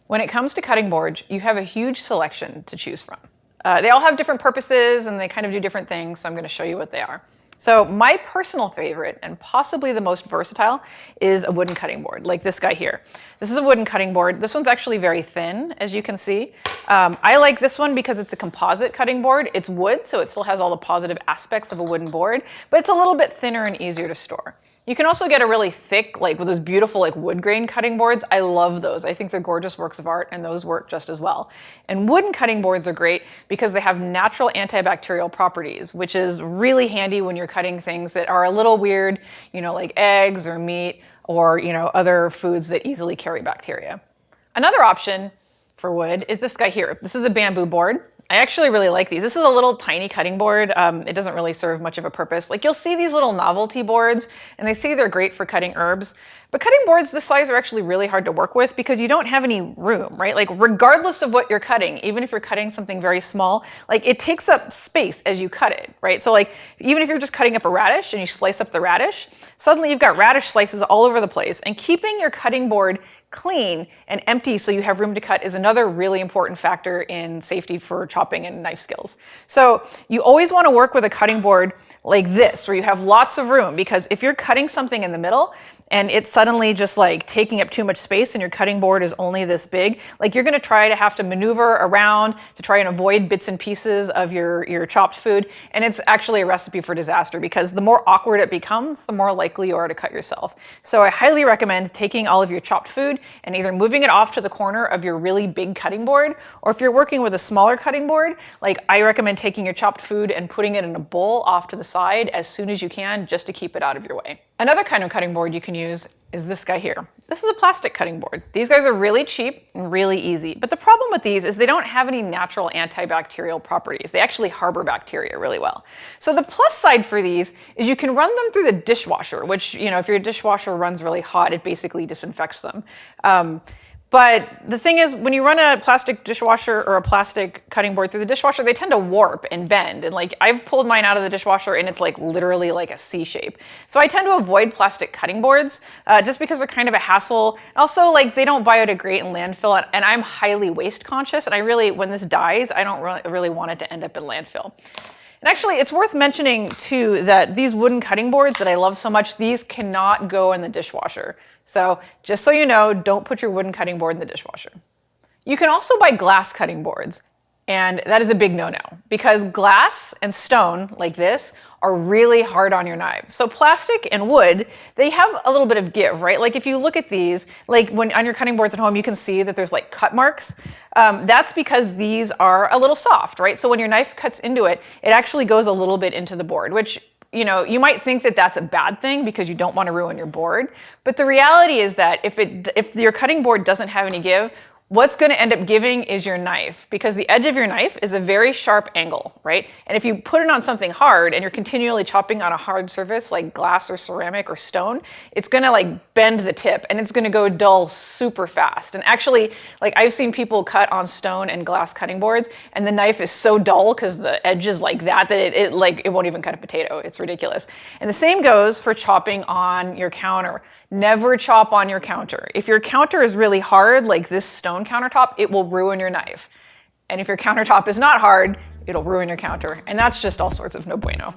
When it comes to cutting boards, you have a huge selection to choose from. They all have different purposes and they kind of do different things, so I'm going to show you what they are. So my personal favorite, and possibly the most versatile, is a wooden cutting board, like this guy here. This is a wooden cutting board. This one's actually very thin, as you can see. I like this one because it's a composite cutting board. It's wood, so it still has all the positive aspects of a wooden board, but it's a little bit thinner and easier to store. You can also get a really thick, like with those beautiful like wood grain cutting boards. I love those. I think they're gorgeous works of art, and those work just as well. And wooden cutting boards are great because they have natural antibacterial properties, which is really handy when you're cutting things that are a little weird, you know, like eggs or meat or, you know, other foods that easily carry bacteria. Another option for wood is this guy here. This is a bamboo board. I actually really like these. This is a little tiny cutting board. It doesn't really serve much of a purpose. Like you'll see these little novelty boards and they say they're great for cutting herbs, but cutting boards this size are actually really hard to work with because you don't have any room, right? Like regardless of what you're cutting, even if you're cutting something very small, like it takes up space as you cut it, right? So like even if you're just cutting up a radish and you slice up the radish, suddenly you've got radish slices all over the place, and keeping your cutting board clean and empty so you have room to cut is another really important factor in safety for chopping and knife skills. So you always want to work with a cutting board like this, where you have lots of room, because if you're cutting something in the middle and it's suddenly just like taking up too much space and your cutting board is only this big, like you're going to try to have to maneuver around to try and avoid bits and pieces of your chopped food, and it's actually a recipe for disaster because the more awkward it becomes, the more likely you are to cut yourself. So I highly recommend taking all of your chopped food and either moving it off to the corner of your really big cutting board, or if you're working with a smaller cutting board, like I recommend taking your chopped food and putting it in a bowl off to the side as soon as you can, just to keep it out of your way. Another kind of cutting board you can use is this guy here. This is a plastic cutting board. These guys are really cheap and really easy, but the problem with these is they don't have any natural antibacterial properties. They actually harbor bacteria really well. So the plus side for these is you can run them through the dishwasher, which, you know, if your dishwasher runs really hot, it basically disinfects them. But the thing is, when you run a plastic dishwasher or a plastic cutting board through the dishwasher, they tend to warp and bend. And like I've pulled mine out of the dishwasher and it's like literally like a C shape. So I tend to avoid plastic cutting boards just because they're kind of a hassle. Also, like they don't biodegrade in landfill, and I'm highly waste conscious. And I really, when this dies, I don't really want it to end up in landfill. And actually, it's worth mentioning too that these wooden cutting boards that I love so much, these cannot go in the dishwasher. So just so you know, don't put your wooden cutting board in the dishwasher. You can also buy glass cutting boards, and that is a big no-no because glass and stone like this are really hard on your knives. So plastic and wood, they have a little bit of give, right? Like if you look at these, like when on your cutting boards at home, you can see that there's like cut marks. That's because these are a little soft, right? So when your knife cuts into it, it actually goes a little bit into the board, which, you know, you might think that that's a bad thing because you don't want to ruin your board. But the reality is that if your cutting board doesn't have any give, what's going to end up giving is your knife, because the edge of your knife is a very sharp angle, right? And if you put it on something hard and you're continually chopping on a hard surface like glass or ceramic or stone, it's going to like bend the tip and it's going to go dull super fast. And actually, like I've seen people cut on stone and glass cutting boards and the knife is so dull because the edge is like that it won't even cut a potato. It's ridiculous. And the same goes for chopping on your counter. Never chop on your counter. If your counter is really hard, like this stone countertop, it will ruin your knife. And if your countertop is not hard, it'll ruin your counter. And that's just all sorts of no bueno.